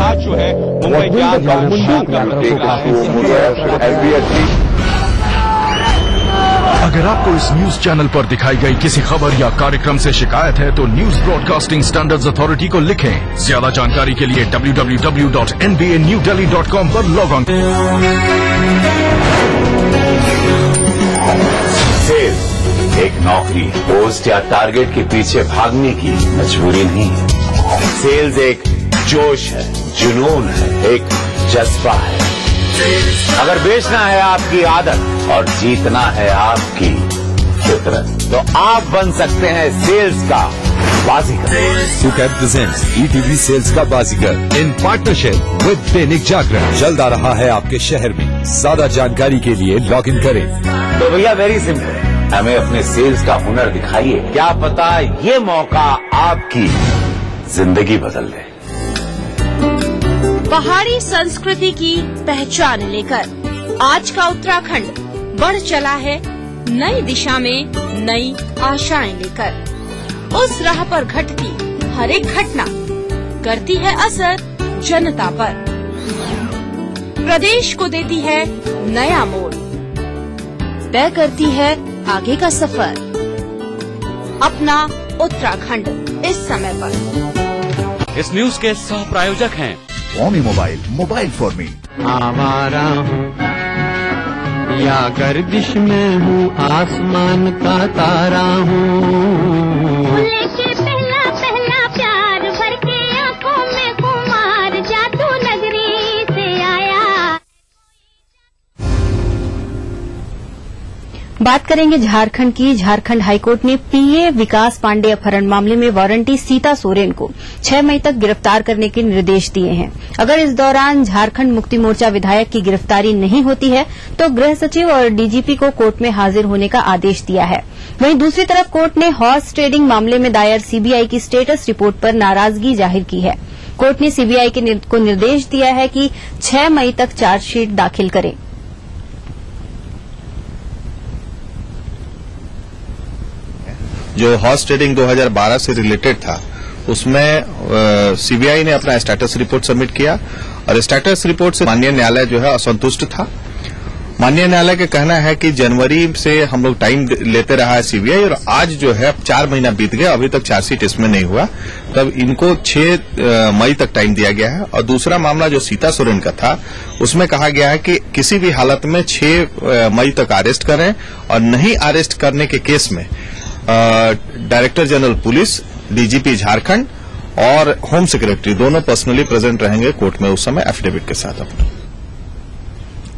आज जो है मुंबई के अगर आपको इस न्यूज चैनल पर दिखाई गई किसी खबर या कार्यक्रम से शिकायत है तो न्यूज ब्रॉडकास्टिंग स्टैंडर्ड्स अथॉरिटी को लिखें। ज्यादा जानकारी के लिए www.nbanewdelhi.com पर लॉग ऑन। सेल्स एक नौकरी, पोस्ट या टारगेट के पीछे भागने की मजबूरी नहीं है। सेल्स एक जोश है, जुनून है, एक जज्बा है। अगर बेचना है आपकी आदत और जीतना है आपकी फितरत, तो आप बन सकते हैं सेल्स का बाजीगर। सुकैब प्रेजेंट्स ETV सेल्स का बाजीगर in partnership with Dainik Jagran जल्द आ रहा है आपके शहर में। ज्यादा जानकारी के लिए लॉग इन करें। तो भैया वेरी सिंपल, हमें अपने सेल्स का हुनर दिखाइए। क्या पता ये मौका आपकी जिंदगी बदल दे। पहाड़ी संस्कृति की पहचान लेकर आज का उत्तराखंड बढ़ चला है नई दिशा में नई आशाएं लेकर। उस राह पर घटती हर एक घटना करती है असर जनता पर, प्रदेश को देती है नया मोड़, तय करती है आगे का सफर। अपना उत्तराखंड इस समय पर। इस न्यूज के सह प्रायोजक हैं ओमी मोबाइल, मोबाइल फॉर मी। आवारा हूँ या गर्दिश में हूँ, आसमान का तारा हूँ। लेके पहला पहला प्यार भर के आंखों में कुमार, जादू नगरी से आया। बात करेंगे झारखंड की। झारखंड हाईकोर्ट ने पीए विकास पांडे अपहरण मामले में वारंटी सीता सोरेन को 6 मई तक गिरफ्तार करने के निर्देश दिए हैं। अगर इस दौरान झारखंड मुक्ति मोर्चा विधायक की गिरफ्तारी नहीं होती है तो गृह सचिव और डीजीपी को कोर्ट में हाजिर होने का आदेश दिया है। वहीं दूसरी तरफ कोर्ट ने हॉर्स ट्रेडिंग मामले में दायर सीबीआई की स्टेटस रिपोर्ट पर नाराजगी जाहिर की है। कोर्ट ने सीबीआई को निर्देश दिया है कि 6 मई तक चार्जशीट दाखिल करे। जो हॉर्स ट्रेडिंग 2012 से रिलेटेड था उसमें सीबीआई ने अपना स्टेटस रिपोर्ट सबमिट किया और स्टेटस रिपोर्ट से माननीय न्यायालय जो है असंतुष्ट था। माननीय न्यायालय का कहना है कि जनवरी से हम लोग टाइम लेते रहा है सीबीआई और आज जो है 4 महीना बीत गया, अभी तक चार्जशीट इसमें नहीं हुआ, तब इनको 6 मई तक टाइम दिया गया है। और दूसरा मामला जो सीता सोरेन का था उसमें कहा गया है कि किसी भी हालत में 6 मई तक अरेस्ट करें और नहीं अरेस्ट करने के केस में director general police, DGP Jharkhand और होम सेक्रेटरी दोनों पर्सनली प्रेजेंट रहेंगे कोर्ट में उस समय एफिडेविट के साथ अपने।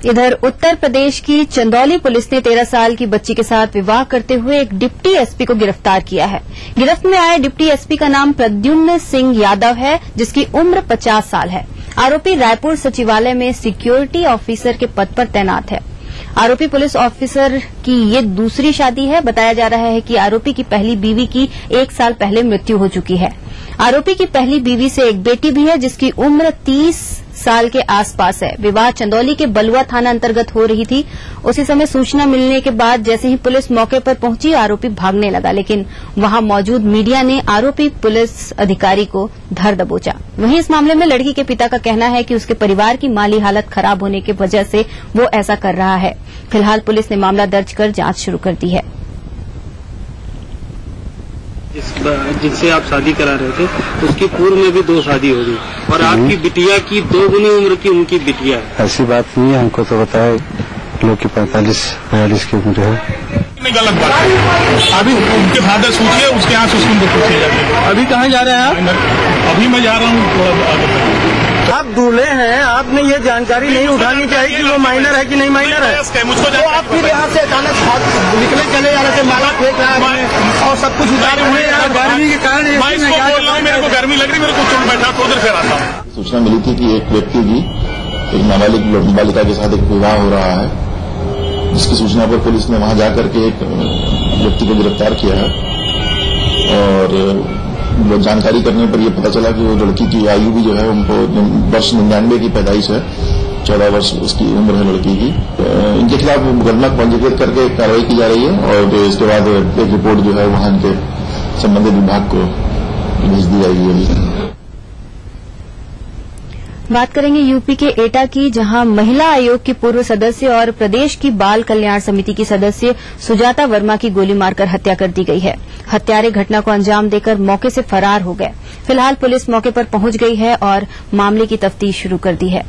इधर उत्तर प्रदेश की चंदौली पुलिस ने 13 साल की बच्ची के साथ विवाह करते हुए एक डिप्टी एसपी को गिरफ्तार किया है। गिरफ्त में आए डिप्टी एसपी का नाम प्रद्युम्न सिंह यादव है, जिसकी उम्र 50 साल है। आरोपी रायपुर सचिवालय में सिक्योरिटी ऑफिसर के पद पर तैनात है। आरोपी पुलिस ऑफिसर की ये दूसरी शादी है। बताया जा रहा है कि आरोपी की पहली बीवी की 1 साल पहले मृत्यु हो चुकी है। आरोपी की पहली बीवी से एक बेटी भी है जिसकी उम्र 30 साल के आसपास है। विवाह चंदौली के बलुआ थाना अंतर्गत हो रही थी। उसी समय सूचना मिलने के बाद जैसे ही पुलिस मौके पर पहुंची आरोपी भागने लगा, लेकिन वहां मौजूद मीडिया ने आरोपी पुलिस अधिकारी को धर दबोचा। वहीं इस मामले में लड़की के पिता का कहना है कि उसके परिवार की माली हालत खराब होने की वजह से वो ऐसा कर रहा है। फिलहाल पुलिस ने मामला दर्ज कर जांच शुरू कर दी है। जिनसे आप शादी करा रहे थे उसकी पूर्व में भी 2 शादी हो गई और आपकी बिटिया की 2 गुनी उम्र की उनकी बिटिया है। ऐसी बात नहीं है, हमको तो बताया लोग की 45-42 की उम्र है। गलत बात है। अभी उनके फादर पूछिए, उसके यहाँ से उसको पूछिए जाके। अभी कहाँ जा रहे हैं आप? अभी मैं जा रहा हूँ थोड़ा आगे। आप दूल्हे हैं, आपने ये जानकारी नहीं उठानी चाहिए कि वो माइनर है कि नहीं माइनर है। मुझको तो आप फिर यहाँ से अचानक निकले चले जा रहे थे, माला फेंक रहा है और सब कुछ उतारे हुए गर्मी के कारण। मैं इसको बोल रहा हूँ, मेरे को गर्मी लग रही, मेरे को चुप बैठा तो उधर से आता हूँ। सूचना मिली थी कि एक व्यक्ति की एक नाबालिग बालिका के साथ एक विवाह हो रहा है, जिसकी सूचना पर पुलिस ने वहां जाकर के एक व्यक्ति को गिरफ्तार किया है और जानकारी करने पर यह पता चला कि वो लड़की की आयु भी जो है उनको वर्ष 99 की पैदाइश है, 14 वर्ष उसकी उम्र है लड़की की। इनके खिलाफ मुकदमा पंजीकृत करके कार्रवाई की जा रही है और इसके बाद एक रिपोर्ट जो है वहां इनके संबंधित विभाग को भेज दी जाएगी। बात करेंगे यूपी के एटा की, जहां महिला आयोग की पूर्व सदस्य और प्रदेश की बाल कल्याण समिति की सदस्य सुजाता वर्मा की गोली मारकर हत्या कर दी गई है। हत्यारे घटना को अंजाम देकर मौके से फरार हो गए। फिलहाल पुलिस मौके पर पहुंच गई है और मामले की तफ्तीश शुरू कर दी है।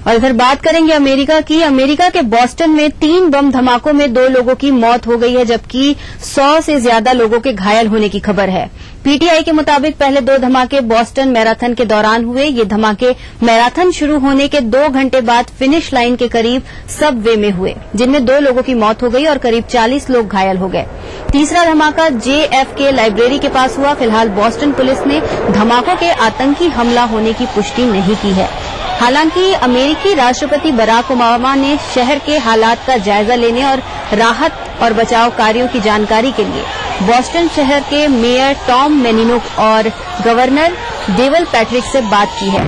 और इधर बात करेंगे अमेरिका की। अमेरिका के बॉस्टन में 3 बम धमाकों में 2 लोगों की मौत हो गई है, जबकि 100 से ज्यादा लोगों के घायल होने की खबर है। पीटीआई के मुताबिक पहले 2 धमाके बॉस्टन मैराथन के दौरान हुए। ये धमाके मैराथन शुरू होने के 2 घंटे बाद फिनिश लाइन के करीब सबवे में हुए, जिनमें 2 लोगों की मौत हो गई और करीब 40 लोग घायल हो गए। तीसरा धमाका JFK लाइब्रेरी के पास हुआ। फिलहाल बॉस्टन पुलिस ने धमाकों के आतंकी हमला होने की पुष्टि नहीं की है। हालांकि अमेरिकी राष्ट्रपति बराक ओबामा ने शहर के हालात का जायजा लेने और राहत और बचाव कार्यों की जानकारी के लिए बॉस्टन शहर के मेयर टॉम मेनिनो और गवर्नर डेवल पैट्रिक से बात की है।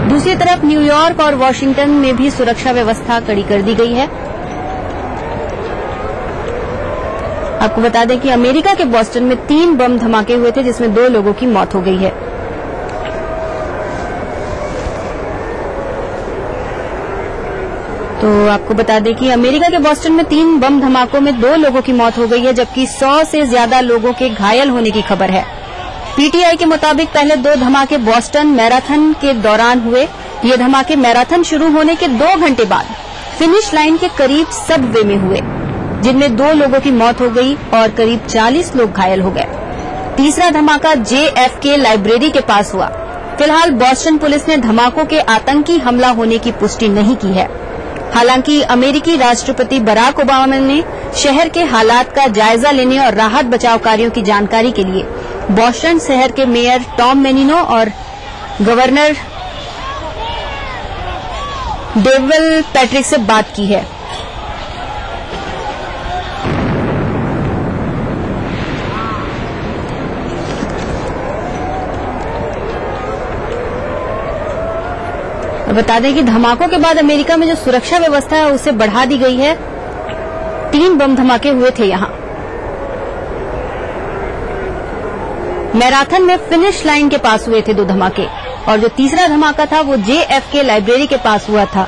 दूसरी तरफ न्यूयॉर्क और वॉशिंगटन में भी सुरक्षा व्यवस्था कड़ी कर दी गई है। आपको बता दें कि अमेरिका के बॉस्टन में 3 बम धमाके हुए थे, जिसमें 2 लोगों की मौत हो गई है। तो आपको बता दें कि अमेरिका के बॉस्टन में 3 बम धमाकों में 2 लोगों की मौत हो गई है, जबकि 100 से ज्यादा लोगों के घायल होने की खबर है। पीटीआई के मुताबिक पहले 2 धमाके बॉस्टन मैराथन के दौरान हुए। ये धमाके मैराथन शुरू होने के 2 घंटे बाद फिनिश लाइन के करीब सबवे में हुए, जिनमें 2 लोगों की मौत हो गई और करीब 40 लोग घायल हो गए। तीसरा धमाका JFK लाइब्रेरी के पास हुआ। फिलहाल बॉस्टन पुलिस ने धमाकों के आतंकी हमला होने की पुष्टि नहीं की है। हालांकि अमेरिकी राष्ट्रपति बराक ओबामा ने शहर के हालात का जायजा लेने और राहत बचाव कार्यों की जानकारी के लिए बॉस्टन शहर के मेयर टॉम मेनिनो और गवर्नर डेवल पैट्रिक से बात की है। बता दें कि धमाकों के बाद अमेरिका में जो सुरक्षा व्यवस्था है उसे बढ़ा दी गई है। 3 बम धमाके हुए थे यहां। मैराथन में फिनिश लाइन के पास हुए थे 2 धमाके, और जो तीसरा धमाका था वो JFK लाइब्रेरी के पास हुआ था।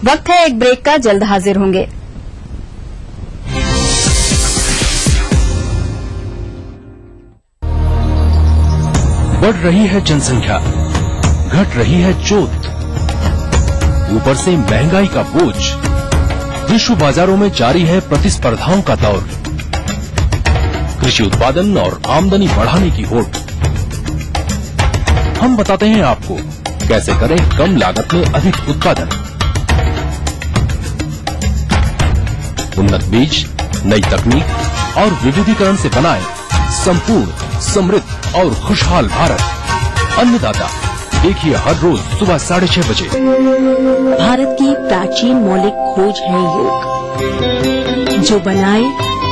वक्त है एक ब्रेक का, जल्द हाजिर होंगे। बढ़ रही है जनसंख्या, घट रही है जोत, ऊपर से महंगाई का बोझ, विश्व बाजारों में जारी है प्रतिस्पर्धाओं का दौर, कृषि उत्पादन और आमदनी बढ़ाने की होड़। हम बताते हैं आपको कैसे करें कम लागत में अधिक उत्पादन। उन्नत बीज, नई तकनीक और विविधीकरण से बनाएं संपूर्ण, समृद्ध और खुशहाल भारत। अन्नदाता देखिए हर रोज सुबह 6:30 बजे। भारत की प्राचीन मौलिक खोज है योग, जो बनाए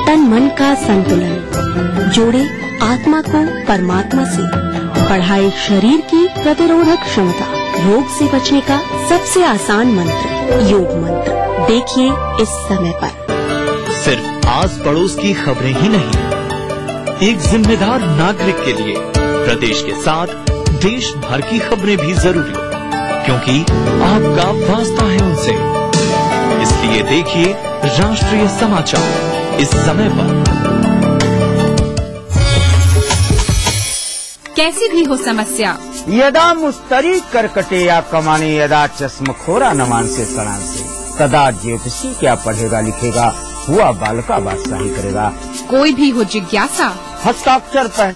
तन मन का संतुलन, जोड़े आत्मा को परमात्मा से, बढ़ाए शरीर की प्रतिरोधक क्षमता, रोग से बचने का सबसे आसान मंत्र योग मंत्र। देखिए इस समय पर। सिर्फ आस पड़ोस की खबरें ही नहीं, एक जिम्मेदार नागरिक के लिए प्रदेश के साथ देश भर की खबरें भी जरूरी, क्योंकि आपका वास्ता है उनसे। इसलिए देखिए राष्ट्रीय समाचार इस समय पर। कैसी भी हो समस्या, यदा मुस्तरी करकटे या कमाने, यदा चश्मखोरा नमान से सड़ान से, तदा ज्योतिषी क्या पढ़ेगा लिखेगा, हुआ बालका बादशाही करेगा। कोई भी हो जिज्ञासा, हस्ताक्षर पहन।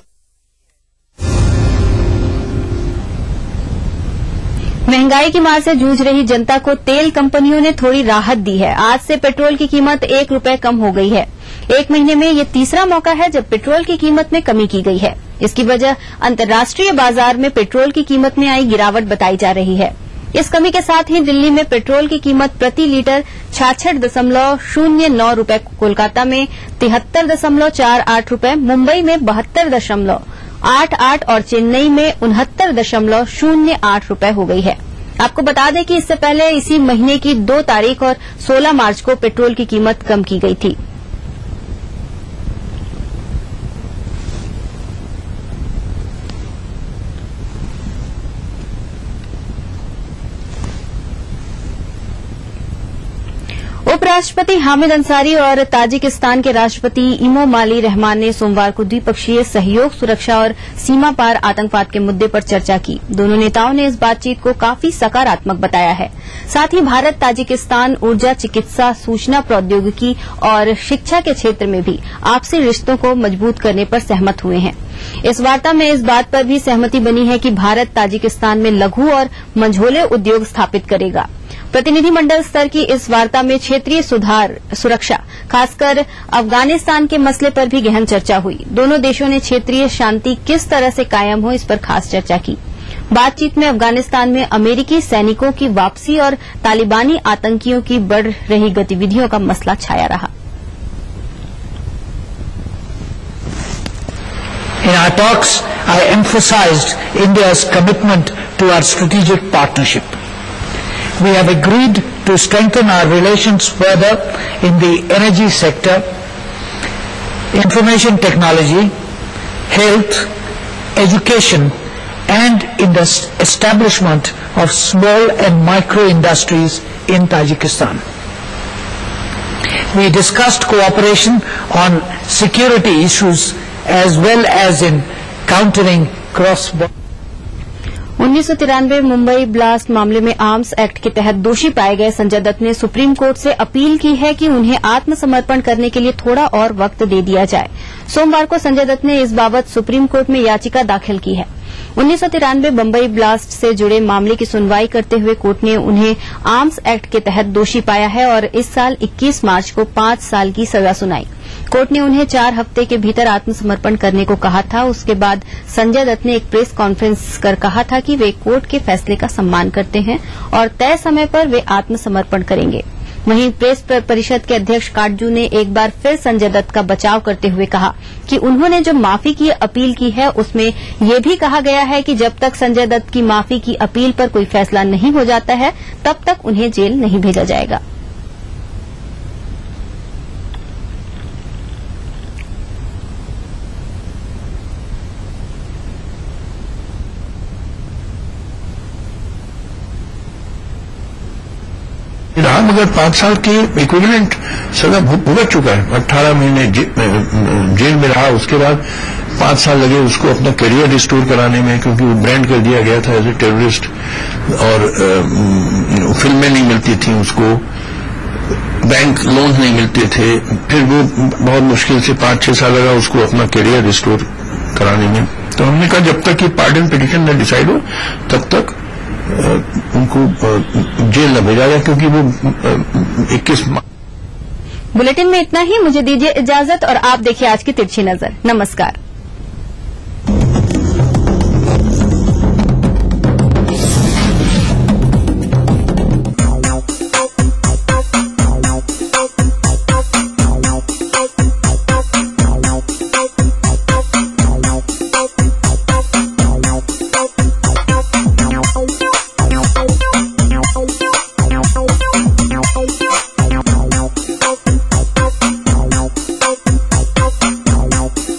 महंगाई की मार से जूझ रही जनता को तेल कंपनियों ने थोड़ी राहत दी है। आज से पेट्रोल की कीमत 1 रुपए कम हो गई है। 1 महीने में ये तीसरा मौका है जब पेट्रोल की कीमत में कमी की गई है। इसकी वजह अंतर्राष्ट्रीय बाजार में पेट्रोल की कीमत में आई गिरावट बताई जा रही है। इस कमी के साथ ही दिल्ली में पेट्रोल की कीमत प्रति लीटर 66.09 रूपये, कोलकाता में 73.48 रूपये, मुंबई में 72.88 और चेन्नई में 69.08 रूपये हो गई है। आपको बता दें कि इससे पहले इसी महीने की 2 तारीख और 16 मार्च को पेट्रोल की कीमत कम की गई थी। उपराष्ट्रपति हामिद अंसारी और ताजिकिस्तान के राष्ट्रपति इमोमाली रहमान ने सोमवार को द्विपक्षीय सहयोग, सुरक्षा और सीमा पार आतंकवाद के मुद्दे पर चर्चा की। दोनों नेताओं ने इस बातचीत को काफी सकारात्मक बताया है। साथ ही भारत ताजिकिस्तान ऊर्जा, चिकित्सा, सूचना प्रौद्योगिकी और शिक्षा के क्षेत्र में भी आपसी रिश्तों को मजबूत करने पर सहमत हुए हैं। इस वार्ता में इस बात पर भी सहमति बनी है कि भारत ताजिकिस्तान में लघु और मंझोले उद्योग स्थापित करेगा। प्रतिनिधिमंडल स्तर की इस वार्ता में क्षेत्रीय सुधार, सुरक्षा, खासकर अफगानिस्तान के मसले पर भी गहन चर्चा हुई। दोनों देशों ने क्षेत्रीय शांति किस तरह से कायम हो, इस पर खास चर्चा की। बातचीत में अफगानिस्तान में अमेरिकी सैनिकों की वापसी और तालिबानी आतंकियों की बढ़ रही गतिविधियों का मसला छाया रहा। In our talks, I emphasized India's commitment to our strategic partnership. We have agreed to strengthen our relations further in the energy sector, information technology, health, education, and in the establishment of small and micro industries in Tajikistan. We discussed cooperation on security issues as well as in countering cross-border. 1993 Mumbai blast मामले में arms act के तहत दोषी पाए गए संजय दत्त ने supreme court से appeal की है कि उन्हें आत्मसमर्पण करने के लिए थोड़ा और वक्त दे दिया जाए। सोमवार को संजय दत्त ने इस बाबत सुप्रीम कोर्ट में याचिका दाखिल की है। 1993 बम्बई ब्लास्ट से जुड़े मामले की सुनवाई करते हुए कोर्ट ने उन्हें आर्म्स एक्ट के तहत दोषी पाया है और इस साल 21 मार्च को 5 साल की सजा सुनाई। कोर्ट ने उन्हें 4 हफ्ते के भीतर आत्मसमर्पण करने को कहा था। उसके बाद संजय दत्त ने एक प्रेस कॉन्फ्रेंस कर कहा था कि वे कोर्ट के फैसले का सम्मान करते हैं और तय समय पर वे आत्मसमर्पण करेंगे। वहीं प्रेस परिषद के अध्यक्ष काटजू ने एक बार फिर संजय दत्त का बचाव करते हुए कहा कि उन्होंने जो माफी की अपील की है उसमें यह भी कहा गया है कि जब तक संजय दत्त की माफी की अपील पर कोई फैसला नहीं हो जाता है तब तक उन्हें जेल नहीं भेजा जाएगा। राम अगर 5 साल के इक्विवेलेंट सजा भुगत चुका है, 18 महीने जेल में रहा, उसके बाद 5 साल लगे उसको अपना करियर रिस्टोर कराने में, क्योंकि वो ब्रांड कर दिया गया था एज ए टेररिस्ट और फिल्में नहीं मिलती थी उसको, बैंक लोन नहीं मिलते थे। फिर वो बहुत मुश्किल से 5-6 साल लगा उसको अपना करियर रिस्टोर कराने में। तो हमने कहा जब तक ये पार्डन पिटिशन न डिसाइड हो तब तक उनको जेल न भेजा जाए, क्योंकि वो 21 बुलेटिन में इतना ही। मुझे दीजिए इजाजत और आप देखिए आज की तिरछी नजर। नमस्कार।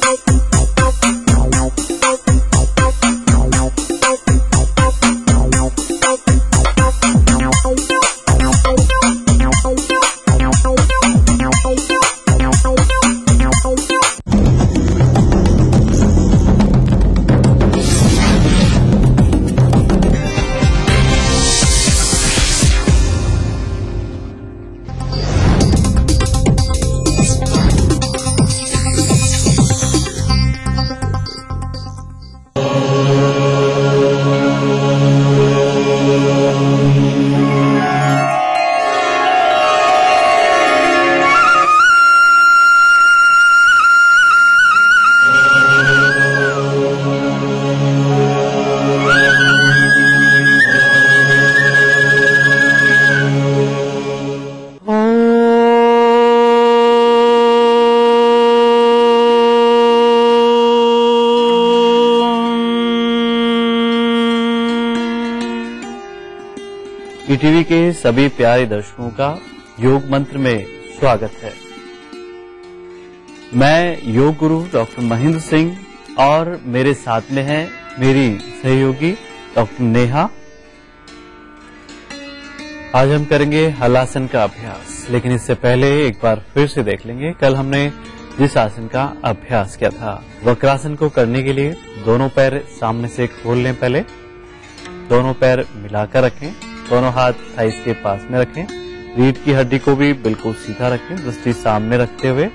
Thank you. ईटीवी के सभी प्यारे दर्शकों का योग मंत्र में स्वागत है। मैं योग गुरु डॉक्टर महेंद्र सिंह और मेरे साथ में है मेरी सहयोगी डॉक्टर नेहा। आज हम करेंगे हलासन का अभ्यास, लेकिन इससे पहले एक बार फिर से देख लेंगे कल हमने जिस आसन का अभ्यास किया था। वक्रासन को करने के लिए दोनों पैर सामने से खोल लें। पहले दोनों पैर मिलाकर रखें, दोनों हाथ थाइस के पास में रखें, रीढ़ की हड्डी को भी बिल्कुल सीधा रखें, दृष्टि सामने रखते हुए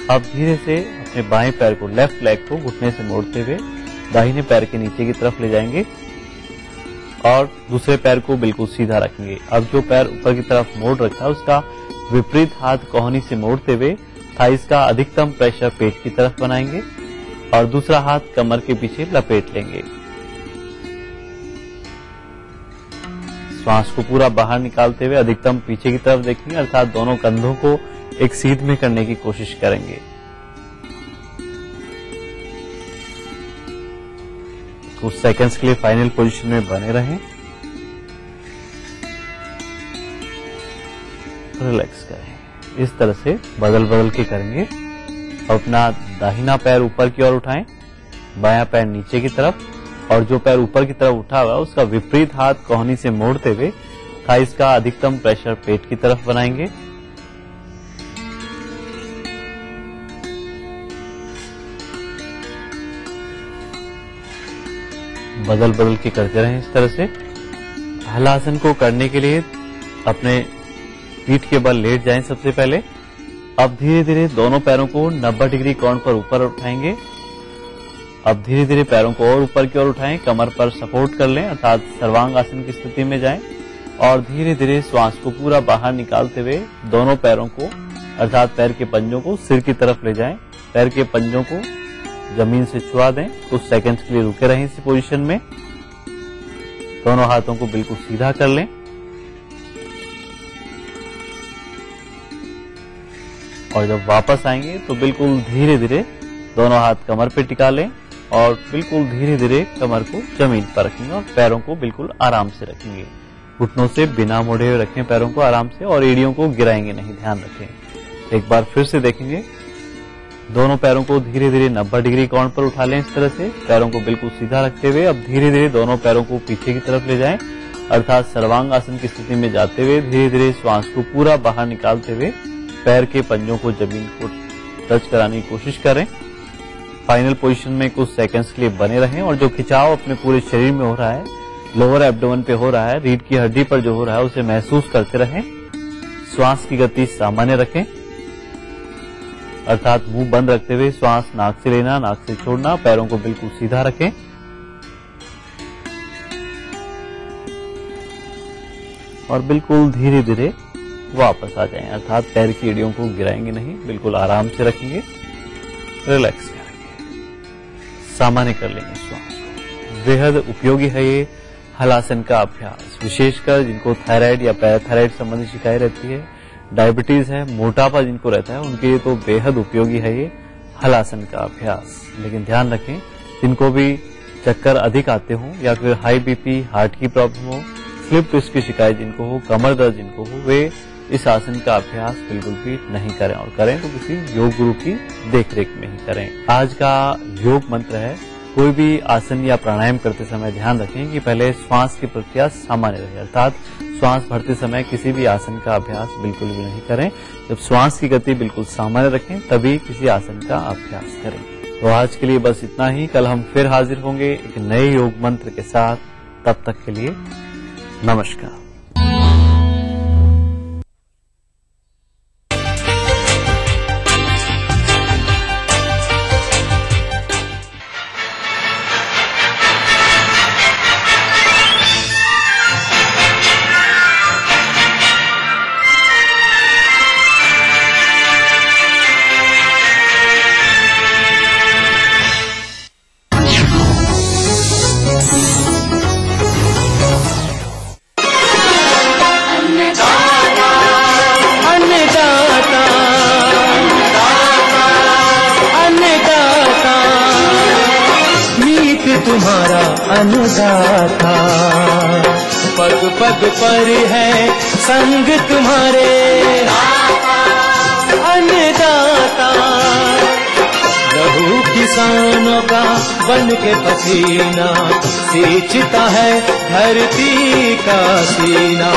अब धीरे से अपने बाएं पैर को, लेफ्ट लेग को घुटने से मोड़ते हुए दाहिने पैर के नीचे की तरफ ले जाएंगे और दूसरे पैर को बिल्कुल सीधा रखेंगे। अब जो पैर ऊपर की तरफ मोड़ रखा है उसका विपरीत हाथ कोहनी से मोड़ते हुए थाइस का अधिकतम प्रेशर पेट की तरफ बनाएंगे और दूसरा हाथ कमर के पीछे लपेट लेंगे। श्वास को पूरा बाहर निकालते हुए अधिकतम पीछे की तरफ देखेंगे, अर्थात दोनों कंधों को एक सीध में करने की कोशिश करेंगे। कुछ सेकंड्स के लिए फाइनल पोजीशन में बने रहें, रिलैक्स करें। इस तरह से बदल बदल के करेंगे। अपना दाहिना पैर ऊपर की ओर उठाएं, बायां पैर नीचे की तरफ और जो पैर ऊपर की तरफ उठा हुआ है उसका विपरीत हाथ कोहनी से मोड़ते हुए थाइस का अधिकतम प्रेशर पेट की तरफ बनाएंगे। बदल बदल के करते रहें इस तरह से। हलासन को करने के लिए अपने पीठ के बल लेट जाएं सबसे पहले। अब धीरे धीरे दोनों पैरों को 90 डिग्री कोण पर ऊपर उठाएंगे। अब धीरे धीरे पैरों को और ऊपर की ओर उठाएं, कमर पर सपोर्ट कर लें अर्थात सर्वांग आसन की स्थिति में जाएं और धीरे धीरे श्वास को पूरा बाहर निकालते हुए दोनों पैरों को अर्थात पैर के पंजों को सिर की तरफ ले जाएं। पैर के पंजों को जमीन से छुआ दें। कुछ सेकंड्स के लिए रुके रहें इस पोजीशन में। दोनों हाथों को बिल्कुल सीधा कर लें और जब वापस आएंगे तो बिल्कुल धीरे धीरे दोनों हाथ कमर पे टिका लें और बिल्कुल धीरे धीरे कमर को जमीन पर रखेंगे और पैरों को बिल्कुल आराम से रखेंगे। घुटनों से बिना मोड़े हुए रखें पैरों को आराम से और एड़ियों को गिराएंगे नहीं, ध्यान रखें। एक बार फिर से देखेंगे। दोनों पैरों को धीरे धीरे 90 डिग्री कोण पर उठा लें इस तरह से, पैरों को बिल्कुल सीधा रखते हुए अब धीरे धीरे दोनों पैरों को पीछे की तरफ ले जाएं अर्थात सर्वांग आसन की स्थिति में जाते हुए धीरे धीरे श्वास को पूरा बाहर निकालते हुए पैर के पंजों को जमीन को टच कराने की कोशिश करें। फाइनल पोजीशन में कुछ सेकंड्स के लिए बने रहें और जो खिंचाव अपने पूरे शरीर में हो रहा है, लोअर एब्डोमेन पे हो रहा है, रीढ़ की हड्डी पर जो हो रहा है उसे महसूस करते रहें। श्वास की गति सामान्य रखें अर्थात मुंह बंद रखते हुए श्वास नाक से लेना, नाक से छोड़ना। पैरों को बिल्कुल सीधा रखें और बिल्कुल धीरे धीरे वापस आ जाएं अर्थात पैर की एड़ियों को गिराएंगे नहीं, बिल्कुल आराम से रखेंगे, रिलैक्स करेंगे, सामान्य कर लेंगे श्वास को। बेहद उपयोगी है ये हलासन का अभ्यास, विशेषकर जिनको थायराइड या पैराथायराइड संबंधी शिकायत रहती है, डायबिटीज है, मोटापा जिनको रहता है, उनके लिए तो बेहद उपयोगी है ये हलासन का अभ्यास। लेकिन ध्यान रखें, जिनको भी चक्कर अधिक आते हों या फिर हाई बीपी, हार्ट की प्रॉब्लम हो, स्लिप डिस्क की शिकायत जिनको हो, कमर दर्द जिनको हो, वे इस आसन का अभ्यास बिल्कुल भी नहीं करें और करें तो किसी योग गुरु की देखरेख में ही करें। आज का योग मंत्र है, कोई भी आसन या प्राणायाम करते समय ध्यान रखें कि पहले श्वास की प्रक्रिया सामान्य रहे अर्थात श्वास भरते समय किसी भी आसन का अभ्यास बिल्कुल भी नहीं करें। जब श्वास की गति बिल्कुल सामान्य रखें तभी किसी आसन का अभ्यास करें। तो आज के लिए बस इतना ही। कल हम फिर हाजिर होंगे एक नए योग मंत्र के साथ। तब तक के लिए नमस्कार। तुम्हारा अन्नदाता पग पग पर है संग तुम्हारे अन्नदाता। लहू किसानों का बन के पसीना सींचता है धरती का सीना।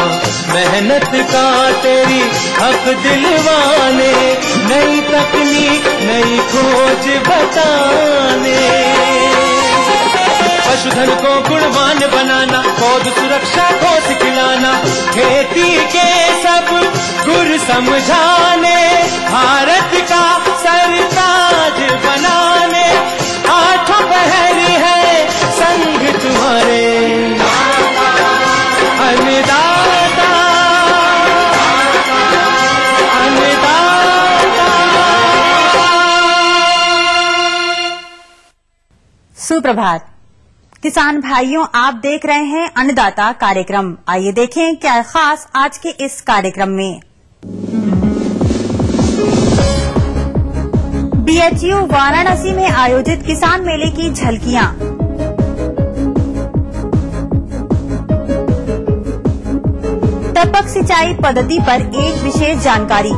मेहनत का तेरी हक दिलवाने, नई तकनीक नई खोज बताने। पशुधन को गुणवान बनाना, पौध सुरक्षा को सिखलाना, खेती के सब गुर समझाने, भारत का सरताज बनाने। आठों पहर है संग तुम्हारे अन्नदाता अन्नदाता। सुप्रभात किसान भाइयों, आप देख रहे हैं अन्नदाता कार्यक्रम। आइए देखें क्या है खास आज के इस कार्यक्रम में। बीएचयू वाराणसी में आयोजित किसान मेले की झलकियां। टपक सिंचाई पद्धति पर एक विशेष जानकारी।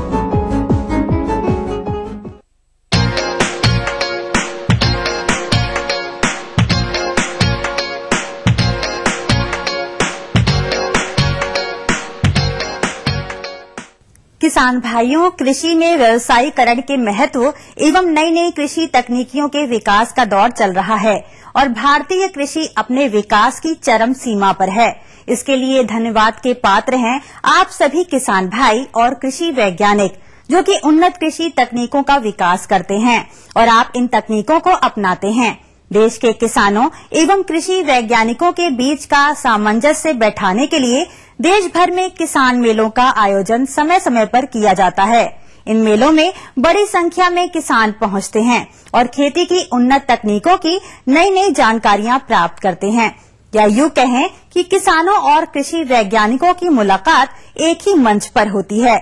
किसान भाइयों, कृषि में व्यवसायीकरण के महत्व एवं नई नई कृषि तकनीकियों के विकास का दौर चल रहा है और भारतीय कृषि अपने विकास की चरम सीमा पर है। इसके लिए धन्यवाद के पात्र हैं आप सभी किसान भाई और कृषि वैज्ञानिक जो कि उन्नत कृषि तकनीकों का विकास करते हैं और आप इन तकनीकों को अपनाते हैं। देश के किसानों एवं कृषि वैज्ञानिकों के बीच का सामंजस्य बैठाने के लिए देश भर में किसान मेलों का आयोजन समय समय पर किया जाता है। इन मेलों में बड़ी संख्या में किसान पहुंचते हैं और खेती की उन्नत तकनीकों की नई नई जानकारियां प्राप्त करते हैं। या यूं कहें कि किसानों और कृषि वैज्ञानिकों की मुलाकात एक ही मंच पर होती है,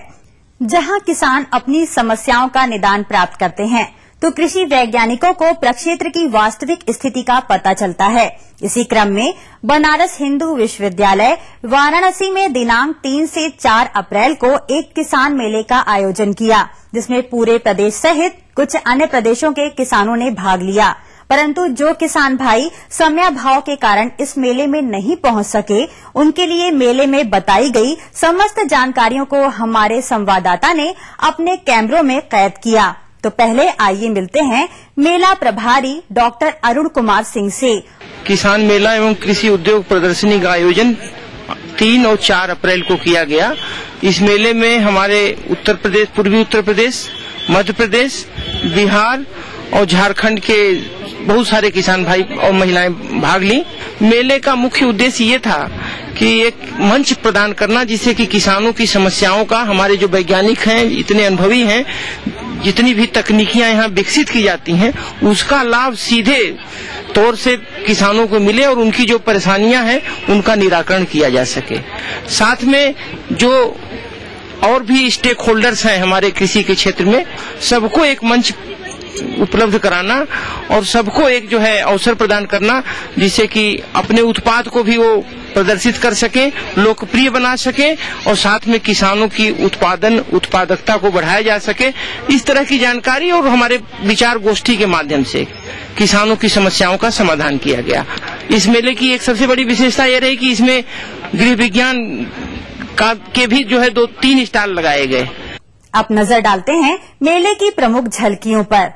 जहां किसान अपनी समस्याओं का निदान प्राप्त करते हैं तो कृषि वैज्ञानिकों को प्रक्षेत्र की वास्तविक स्थिति का पता चलता है। इसी क्रम में बनारस हिंदू विश्वविद्यालय वाराणसी में दिनांक 3 से 4 अप्रैल को एक किसान मेले का आयोजन किया, जिसमें पूरे प्रदेश सहित कुछ अन्य प्रदेशों के किसानों ने भाग लिया। परंतु जो किसान भाई समयाभाव के कारण इस मेले में नहीं पहुंच सके, उनके लिए मेले में बताई गई समस्त जानकारियों को हमारे संवाददाता ने अपने कैमरों में कैद किया। तो पहले आइए मिलते हैं मेला प्रभारी डॉक्टर अरुण कुमार सिंह से। किसान मेला एवं कृषि उद्योग प्रदर्शनी का आयोजन 3 और 4 अप्रैल को किया गया। इस मेले में हमारे उत्तर प्रदेश, पूर्वी उत्तर प्रदेश, मध्य प्रदेश, बिहार और झारखंड के बहुत सारे किसान भाई और महिलाएं भाग ली। मेले का मुख्य उद्देश्य ये था कि एक मंच प्रदान करना जिससे कि किसानों की समस्याओं का हमारे जो वैज्ञानिक हैं, इतने अनुभवी हैं, जितनी भी तकनीकियां यहाँ विकसित की जाती हैं उसका लाभ सीधे तौर से किसानों को मिले और उनकी जो परेशानियां हैं उनका निराकरण किया जा सके। साथ में जो और भी स्टेक होल्डर्स हैं हमारे कृषि के क्षेत्र में, सबको एक मंच उपलब्ध कराना और सबको एक जो है अवसर प्रदान करना जिससे कि अपने उत्पाद को भी वो प्रदर्शित कर सके, लोकप्रिय बना सके और साथ में किसानों की उत्पादकता को बढ़ाया जा सके। इस तरह की जानकारी और हमारे विचार गोष्ठी के माध्यम से किसानों की समस्याओं का समाधान किया गया। इस मेले की एक सबसे बड़ी विशेषता यह रही कि इसमें गृह विज्ञान के भी जो है 2-3 स्टॉल लगाए गए। अब नजर डालते हैं मेले की प्रमुख झलकियों पर।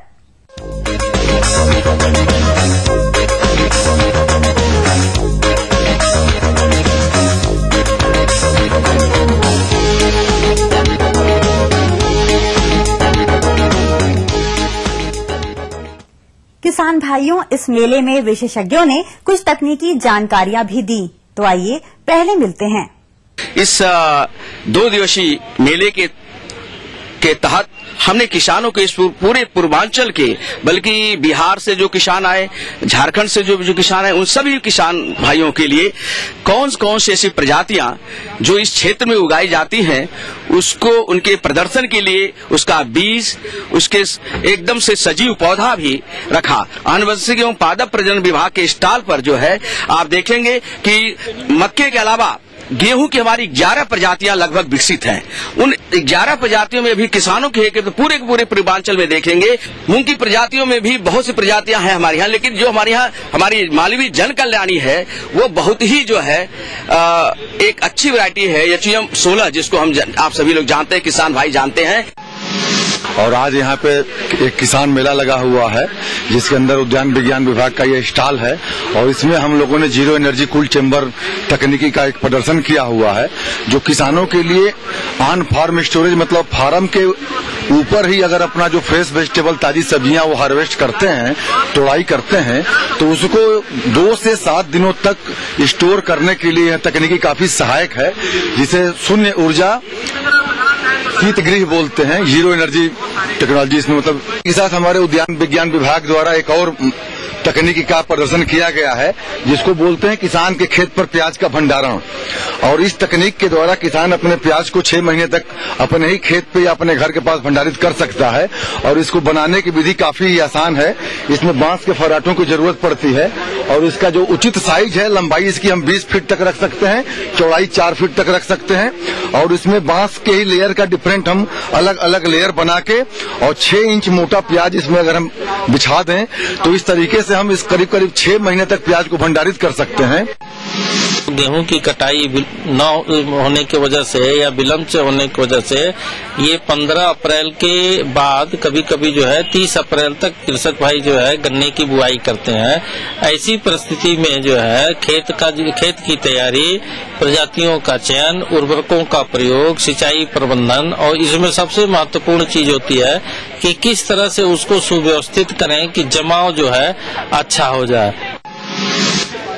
किसान भाइयों, इस मेले में विशेषज्ञों ने कुछ तकनीकी जानकारियां भी दी। तो आइए पहले मिलते हैं। इस 2 दिवसीय मेले के के तहत हमने किसानों के इस पूरे पूर्वांचल के, बल्कि बिहार से जो किसान आए, झारखंड से जो किसान आए, उन सभी किसान भाइयों के लिए कौन कौन सी ऐसी प्रजातियां जो इस क्षेत्र में उगाई जाती हैं, उसको उनके प्रदर्शन के लिए उसका बीज, उसके एकदम से सजीव पौधा भी रखा। आनुवंशिक एवं पादप प्रजनन विभाग के स्टॉल पर जो है आप देखेंगे कि मक्के के अलावा गेहूं की हमारी 11 प्रजातियां लगभग विकसित हैं। उन 11 प्रजातियों में भी किसानों के तो पूरे पूर्वांचल में देखेंगे। मूंग की प्रजातियों में भी बहुत सी प्रजातियां हैं हमारे यहाँ, लेकिन जो हमारे यहाँ हमारी मालवी जन कल्याणी है वो बहुत ही जो है एक अच्छी वैरायटी है, एचयूएम 16, जिसको हम आप सभी लोग जानते हैं, किसान भाई जानते हैं। और आज यहाँ पे एक किसान मेला लगा हुआ है जिसके अंदर उद्यान विज्ञान विभाग का ये स्टॉल है, और इसमें हम लोगों ने जीरो एनर्जी कूल चेम्बर तकनीकी का एक प्रदर्शन किया हुआ है, जो किसानों के लिए ऑन फार्म स्टोरेज, मतलब फार्म के ऊपर ही अगर अपना जो फ्रेश वेजिटेबल, ताजी सब्जियां वो हार्वेस्ट करते हैं, तोड़ाई करते हैं, तो उसको 2 से 7 दिनों तक स्टोर करने के लिए यह तकनीकी काफी सहायक है, जिसे शून्य ऊर्जा शीत गृह बोलते हैं, जीरो एनर्जी टेक्नोलॉजी इसमें। मतलब के साथ हमारे उद्यान विज्ञान विभाग द्वारा एक और तकनीकी का प्रदर्शन किया गया है, जिसको बोलते हैं किसान के खेत पर प्याज का भंडारण। और इस तकनीक के द्वारा किसान अपने प्याज को 6 महीने तक अपने ही खेत पे या अपने घर के पास भंडारित कर सकता है। और इसको बनाने की विधि काफी आसान है। इसमें बांस के फराटों की जरूरत पड़ती है, और इसका जो उचित साइज है, लंबाई इसकी हम 20 फीट तक रख सकते हैं, चौड़ाई 4 फीट तक रख सकते हैं। और इसमें बांस के ही लेयर का डिफरेंट हम अलग अलग लेयर बना के, और 6 इंच मोटा प्याज इसमें अगर हम बिछा दें, तो इस तरीके से हम इस करीब 6 महीने तक प्याज को भंडारित कर सकते हैं। गेहूं की कटाई न होने की वजह से या विलम्ब से होने की वजह से ये 15 अप्रैल के बाद कभी कभी जो है 30 अप्रैल तक कृषक भाई जो है गन्ने की बुआई करते हैं। ऐसी परिस्थिति में जो है खेत की तैयारी, प्रजातियों का चयन, उर्वरकों का प्रयोग, सिंचाई प्रबंधन, और इसमें सबसे महत्वपूर्ण चीज होती है कि किस तरह से उसको सुव्यवस्थित करें कि जमाव जो है अच्छा हो जाए।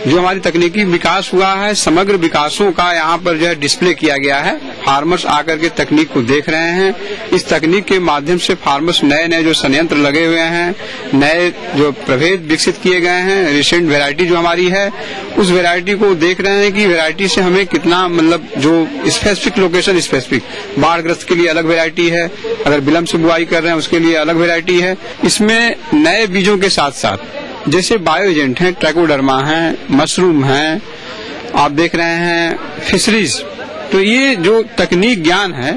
जो हमारी तकनीकी विकास हुआ है, समग्र विकासों का यहाँ पर जो है डिस्प्ले किया गया है। फार्मर्स आकर के तकनीक को देख रहे हैं। इस तकनीक के माध्यम से फार्मर्स नए जो संयंत्र लगे हुए हैं, नए जो प्रभेद विकसित किए गए हैं, रिसेंट वैरायटी जो हमारी है, उस वैरायटी को देख रहे हैं कि वैरायटी से हमें कितना, मतलब जो स्पेसिफिक लोकेशन स्पेसिफिक, बाढ़ग्रस्त के लिए अलग वैरायटी है, अगर विलम्ब से बुआई कर रहे हैं उसके लिए अलग वैरायटी है। इसमें नए बीजों के साथ साथ जैसे बायो एजेंट हैं, ट्राइकोडर्मा है, मशरूम है, आप देख रहे हैं फिशरीज, तो ये जो तकनीक ज्ञान है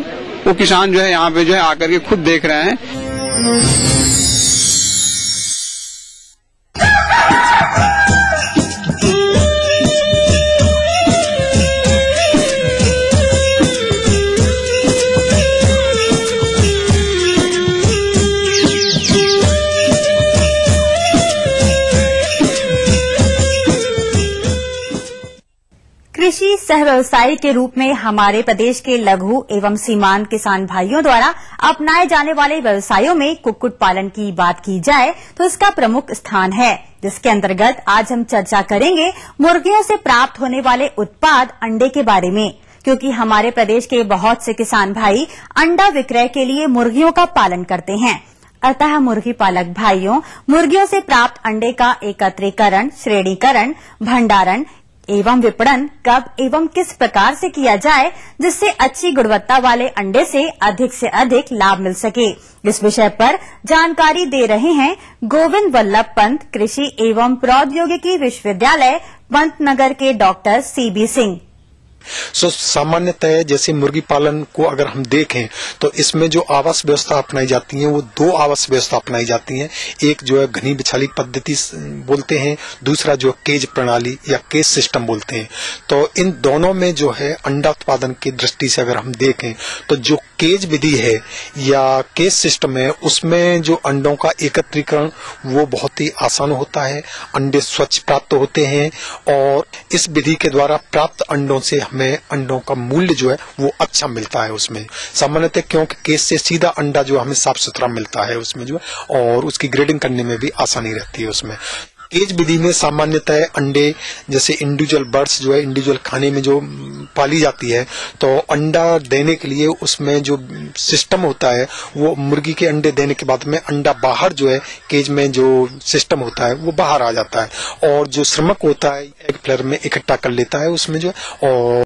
वो किसान जो है यहाँ पे जो है आकर के खुद देख रहे हैं। कृषि सह व्यवसाय के रूप में हमारे प्रदेश के लघु एवं सीमांत किसान भाइयों द्वारा अपनाए जाने वाले व्यवसायों में कुक्कुट पालन की बात की जाए तो इसका प्रमुख स्थान है, जिसके अंतर्गत आज हम चर्चा करेंगे मुर्गियों से प्राप्त होने वाले उत्पाद अंडे के बारे में, क्योंकि हमारे प्रदेश के बहुत से किसान भाई अंडा विक्रय के लिए मुर्गियों का पालन करते हैं। अतः मुर्गी पालक भाइयों, मुर्गियों से प्राप्त अंडे का एकत्रीकरण, श्रेणीकरण, भंडारण एवं विपणन कब एवं किस प्रकार से किया जाए जिससे अच्छी गुणवत्ता वाले अंडे से अधिक लाभ मिल सके, इस विषय पर जानकारी दे रहे हैं गोविंद वल्लभ पंत, कृषि एवं प्रौद्योगिकी विश्वविद्यालय पंतनगर के डॉक्टर सीबी सिंह। सामान्यतः जैसे मुर्गी पालन को अगर हम देखें तो इसमें जो आवास व्यवस्था अपनाई जाती है वो 2 आवास व्यवस्था अपनाई जाती है। एक जो है घनी बिछाली पद्धति बोलते हैं, दूसरा जो केज प्रणाली या केज सिस्टम बोलते हैं। तो इन दोनों में जो है अंडा उत्पादन की दृष्टि से अगर हम देखें तो जो केज विधि है या केज सिस्टम है उसमें जो अंडों का एकत्रीकरण वो बहुत ही आसान होता है, अंडे स्वच्छ प्राप्त होते हैं और इस विधि के द्वारा प्राप्त अंडों से हमें अंडों का मूल्य जो है वो अच्छा मिलता है उसमें सामान्यतः, क्योंकि केज से सीधा अंडा जो हमें साफ सुथरा मिलता है उसमें जो है, और उसकी ग्रेडिंग करने में भी आसानी रहती है उसमें। केज विधि में सामान्यतः अंडे जैसे इंडिविजुअल बर्ड्स जो है इंडिविजुअल खाने में जो पाली जाती है तो अंडा देने के लिए उसमें जो सिस्टम होता है वो मुर्गी के अंडे देने के बाद में अंडा बाहर जो है केज में जो सिस्टम होता है वो बाहर आ जाता है और जो श्रमिक होता है एग फ्लेयर में इकट्ठा कर लेता है उसमें जो है और